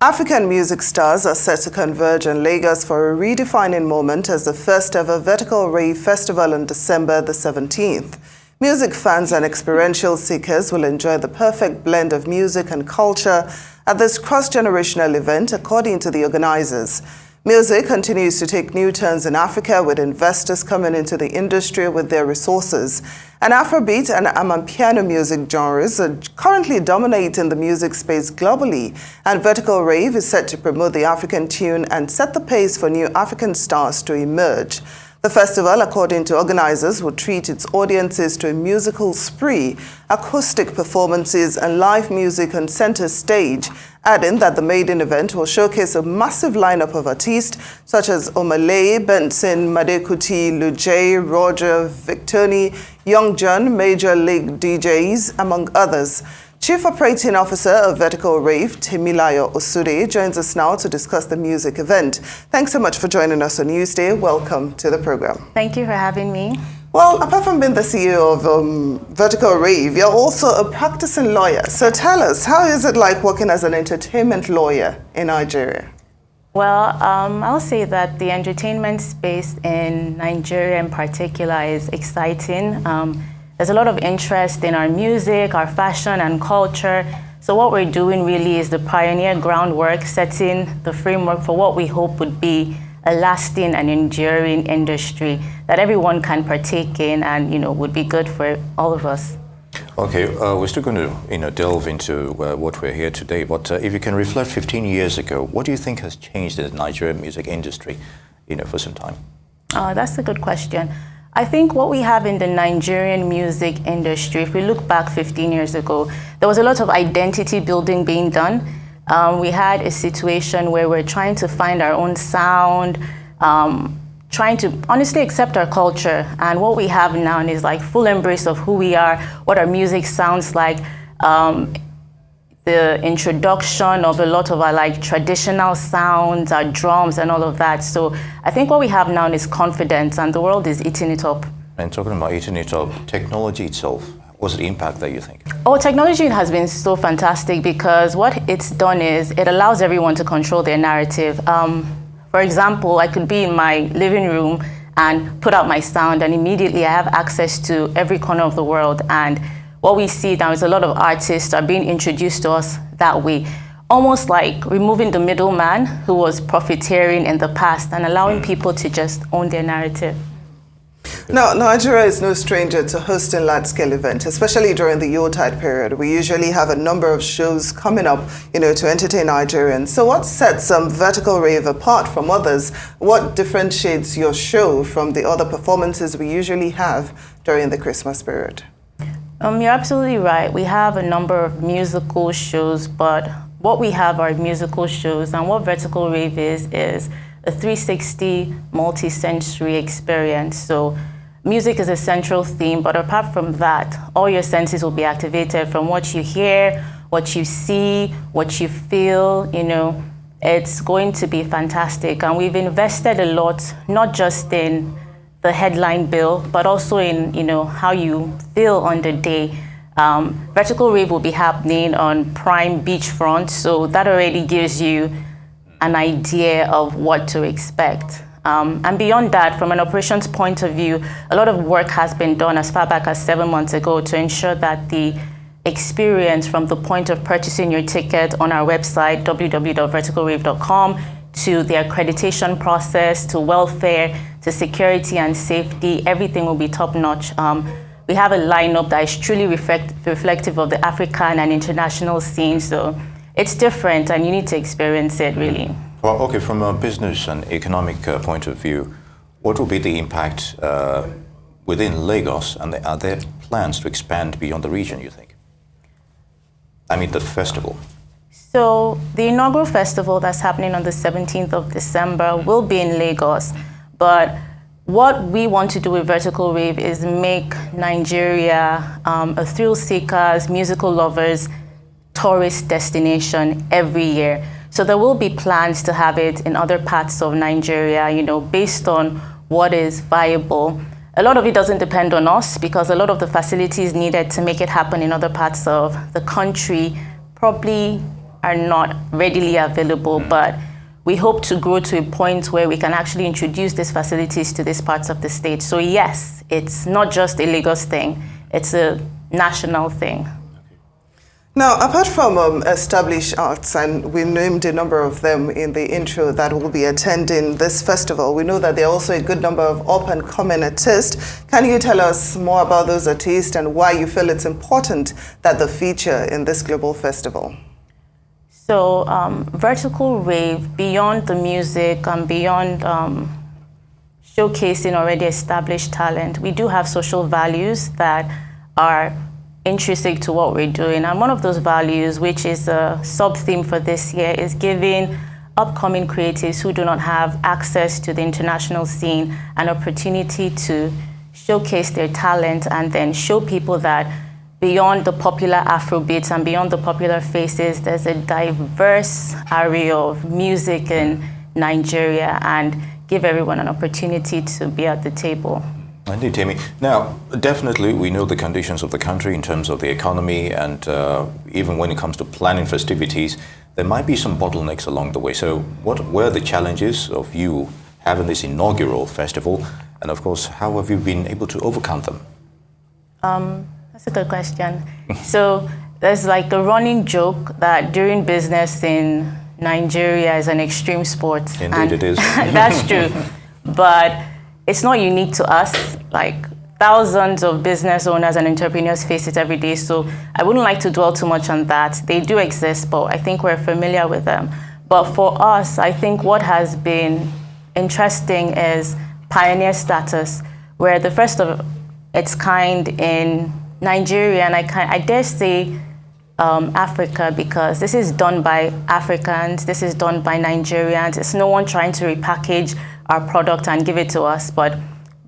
African music stars are set to converge in Lagos for a redefining moment as the first ever Vertical Rave Festival on December the 17th. Music fans and experiential seekers will enjoy the perfect blend of music and culture at this cross-generational event, according to the organizers. Music continues to take new turns in Africa, with investors coming into the industry with their resources. And Afrobeat and Amapiano music genres are currently dominating the music space globally, and Vertical Rave is set to promote the African tune and set the pace for new African stars to emerge. The festival, according to organizers, will treat its audiences to a musical spree, acoustic performances and live music on center stage, adding that the maiden event will showcase a massive lineup of artists such as Omale, Benson, Madekuti, Lujay, Roger, Victoni, Young John, Major League DJs, among others. Chief Operating Officer of Vertical Rave, Temilayo Osude, joins us now to discuss the music event. Thanks so much for joining us on Newsday. Welcome to the program. Thank you for having me. Well, apart from being the CEO of Vertical Rave, you're also a practicing lawyer. So tell us, how is it like working as an entertainment lawyer in Nigeria? Well, I'll say that the entertainment space in Nigeria in particular is exciting. There's a lot of interest in our music, our fashion and culture. So what we're doing really is the pioneer groundwork, setting the framework for what we hope would be a lasting and enduring industry that everyone can partake in and, would be good for all of us. Okay, we're still going to, delve into what we're here today. But if you can reflect 15 years ago, what do you think has changed in the Nigerian music industry, for some time? That's a good question. I think what we have in the Nigerian music industry, if we look back 15 years ago, there was a lot of identity building being done. We had a situation where we're trying to find our own sound, trying to honestly accept our culture. And what we have now is like full embrace of who we are, what our music sounds like, the introduction of a lot of our traditional sounds, our drums and all of that. So I think what we have now is confidence, and the world is eating it up. And talking about eating it up, technology itself, what's the impact that you think? Oh, technology has been so fantastic because what it's done is it allows everyone to control their narrative. For example, I could be in my living room and put out my sound, and immediately I have access to every corner of the world. And what we see now is a lot of artists are being introduced to us that way, almost like removing the middleman who was profiteering in the past and allowing people to just own their narrative. Now, Nigeria is no stranger to hosting large-scale events, especially during the Yuletide period. We usually have a number of shows coming up, to entertain Nigerians. So what sets Vertical Rave apart from others? What differentiates your show from the other performances we usually have during the Christmas period? You're absolutely right. We have a number of musical shows, but what we have are musical shows, and what Vertical Rave is a 360 multi-sensory experience. So music is a central theme, but apart from that, all your senses will be activated, from what you hear, what you see, what you feel. It's going to be fantastic. And we've invested a lot, not just in the headline bill, but also in how you feel on the day. Vertical Rave will be happening on prime beachfront, so that already gives you an idea of what to expect. And beyond that, from an operations point of view, a lot of work has been done as far back as 7 months ago to ensure that the experience from the point of purchasing your ticket on our website, www.verticalrave.com, to the accreditation process, to welfare, to security and safety, everything will be top-notch. We have a lineup that is truly reflective of the African and international scene, so it's different and you need to experience it, really. Well, okay, from a business and economic point of view, what will be the impact within Lagos, and are there plans to expand beyond the region, you think? I mean, the festival. So the inaugural festival that's happening on the 17th of December will be in Lagos, but what we want to do with Vertical Rave is make Nigeria a thrill seekers, musical lovers, tourist destination every year. So there will be plans to have it in other parts of Nigeria, based on what is viable. A lot of it doesn't depend on us because a lot of the facilities needed to make it happen in other parts of the country probably are not readily available, but we hope to grow to a point where we can actually introduce these facilities to these parts of the state. So yes, it's not just a Lagos thing, it's a national thing. Now, apart from established acts, and we named a number of them in the intro that will be attending this festival, we know that there are also a good number of up-and-coming artists. Can you tell us more about those artists and why you feel it's important that they feature in this global festival? So, Vertical Rave, beyond the music and beyond showcasing already established talent, we do have social values that are intrinsic to what we're doing. And one of those values, which is a sub-theme for this year, is giving upcoming creatives who do not have access to the international scene an opportunity to showcase their talent and then show people that beyond the popular Afrobeats and beyond the popular faces, there's a diverse array of music in Nigeria, and give everyone an opportunity to be at the table. Indeed, Tammy. Now, definitely we know the conditions of the country in terms of the economy, and even when it comes to planning festivities, there might be some bottlenecks along the way. So what were the challenges of you having this inaugural festival? And of course, how have you been able to overcome them? That's a good question. So there's like a running joke that doing business in Nigeria is an extreme sport. Indeed it is. That's true. But it's not unique to us. Like thousands of business owners and entrepreneurs face it every day. So I wouldn't like to dwell too much on that. They do exist, but I think we're familiar with them. But for us, I think what has been interesting is pioneer status. We're the first of its kind in Nigeria, and I dare say Africa, because this is done by Africans, this is done by Nigerians. It's no one trying to repackage our product and give it to us. But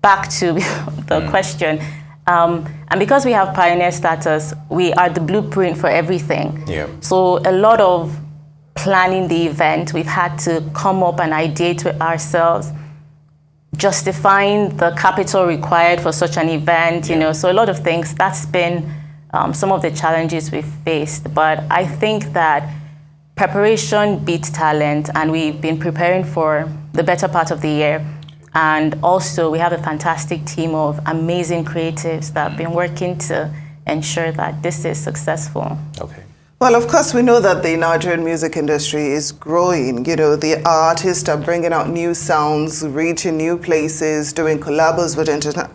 back to the question, and because we have pioneer status, we are the blueprint for everything. Yeah. So a lot of planning the event, we've had to come up and ideate with ourselves, justifying the capital required for such an event, you know, so a lot of things. That's been some of the challenges we've faced. But I think that preparation beats talent, and we've been preparing for the better part of the year. And also, we have a fantastic team of amazing creatives that have been working to ensure that this is successful. Okay. Well, of course, we know that the Nigerian music industry is growing. You know, the artists are bringing out new sounds, reaching new places, doing collabos with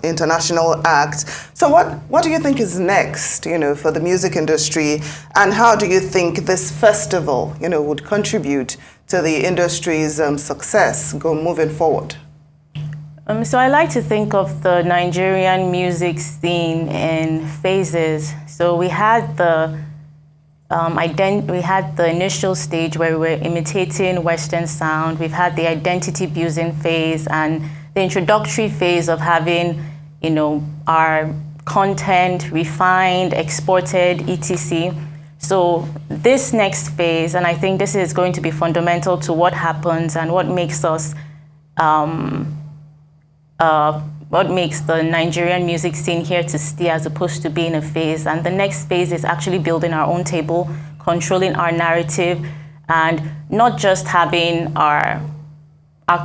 international acts. So what do you think is next, you know, for the music industry? And how do you think this festival, you know, would contribute to the industry's success moving forward? So I like to think of the Nigerian music scene in phases. So we had the initial stage where we were imitating Western sound. We've had the identity building phase and the introductory phase of having, you know, our content refined, exported, etc. So this next phase, and I think this is going to be fundamental to what happens and what makes us, what makes the Nigerian music scene here to stay as opposed to being a phase. And the next phase is actually building our own table, controlling our narrative, and not just having our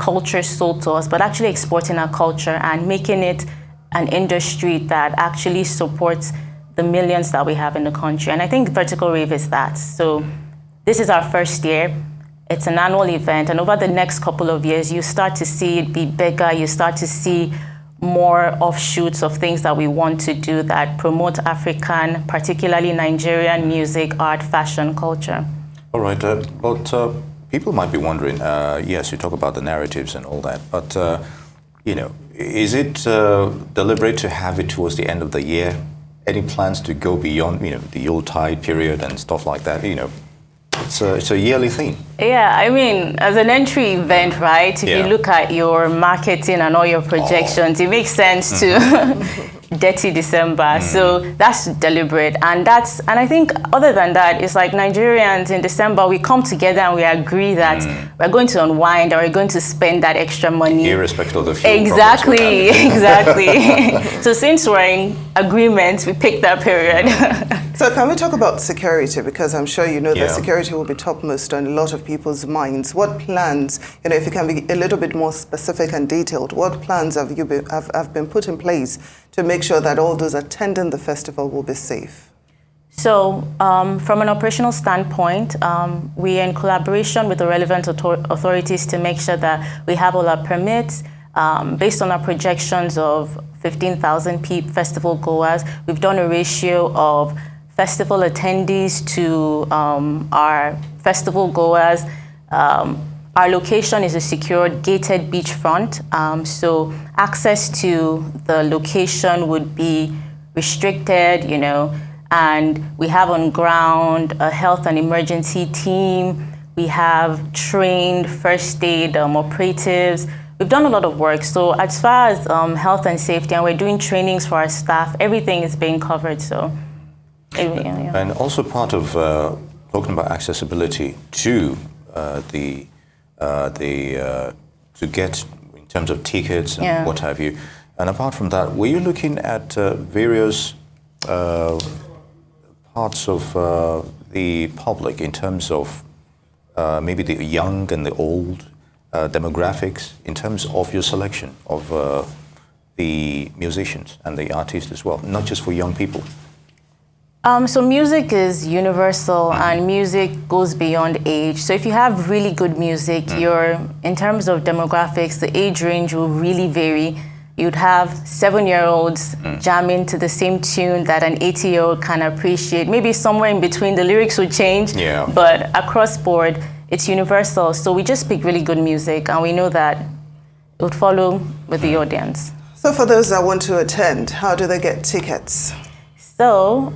culture sold to us, but actually exporting our culture and making it an industry that actually supports the millions that we have in the country. And I think Vertical Rave is that. So this is our first year. It's an annual event, and over the next couple of years, you start to see it be bigger. You start to see more offshoots of things that we want to do that promote African, particularly Nigerian music, art, fashion, culture. All right, but people might be wondering, yes, you talk about the narratives and all that, but, you know, is it deliberate to have it towards the end of the year? Any plans to go beyond, you know, the Yuletide period and stuff like that, you know? It's a yearly thing. Yeah, I mean, as an entry event, right? If you look at your marketing and all your projections, it makes sense to dirty December. So that's deliberate. And I think other than that, it's like Nigerians in December, we come together and we agree that we're going to unwind or we're going to spend that extra money. Irrespective of the fuel. Exactly, exactly. So since we're in agreement, we pick that period. So can we talk about security? Because I'm sure you know that Yeah. security will be topmost on a lot of people's minds. What plans, if you can be a little bit more specific and detailed, what plans have been put in place to make sure that all those attending the festival will be safe? So from an operational standpoint, we are in collaboration with the relevant authorities to make sure that we have all our permits. Based on our projections of 15,000 festival goers, we've done a ratio of festival attendees to our festival goers. Our location is a secured gated beachfront, so access to the location would be restricted, and we have on ground a health and emergency team. We have trained first aid operatives. We've done a lot of work. So as far as health and safety, and we're doing trainings for our staff, everything is being covered. So, yeah. And also part of talking about accessibility to to get in terms of tickets and what have you. And apart from that, were you looking at various parts of the public in terms of maybe the young and the old demographics in terms of your selection of the musicians and the artists as well, not just for young people? So music is universal and music goes beyond age. So if you have really good music, in terms of demographics, the age range will really vary. You'd have 7-year-olds jamming to the same tune that an 80-year-old can appreciate. Maybe somewhere in between, the lyrics would change, but across board, it's universal. So we just pick really good music, and we know that it would follow with the audience. So for those that want to attend, how do they get tickets? So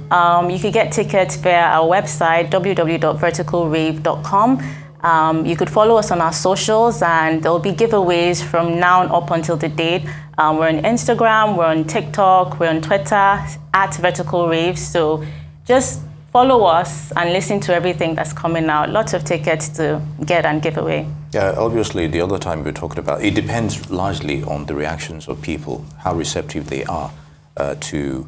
you could get tickets via our website, www.verticalrave.com. You could follow us on our socials, and there will be giveaways from now up until the date. We're on Instagram, we're on TikTok, we're on Twitter, @VerticalRave. So just follow us and listen to everything that's coming out. Lots of tickets to get and give away. Yeah, obviously, the other time we were talking about, it depends largely on the reactions of people, how receptive they are to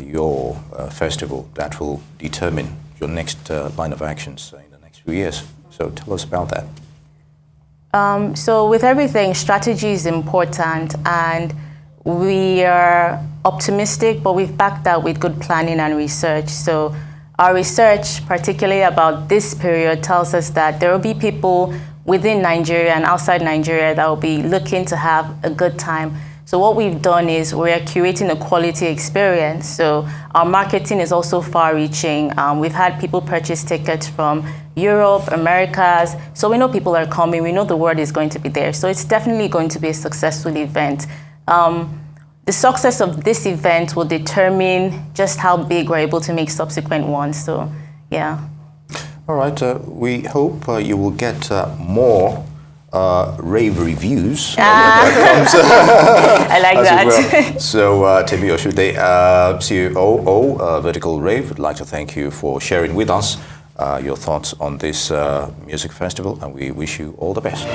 your festival. That will determine your next line of actions in the next few years. So tell us about that. So with everything, strategy is important, and we are optimistic, but we've backed that with good planning and research. So our research, particularly about this period, tells us that there will be people within Nigeria and outside Nigeria that will be looking to have a good time. So what we've done is we're curating a quality experience. So our marketing is also far-reaching. We've had people purchase tickets from Europe, Americas. So we know people are coming. We know the word is going to be there. So it's definitely going to be a successful event. The success of this event will determine just how big we're able to make subsequent ones. So, yeah. All right. We hope you will get more rave reviews. I like that. Well. So, Temi Osude, COO, Vertical Rave, would like to thank you for sharing with us your thoughts on this music festival, and we wish you all the best.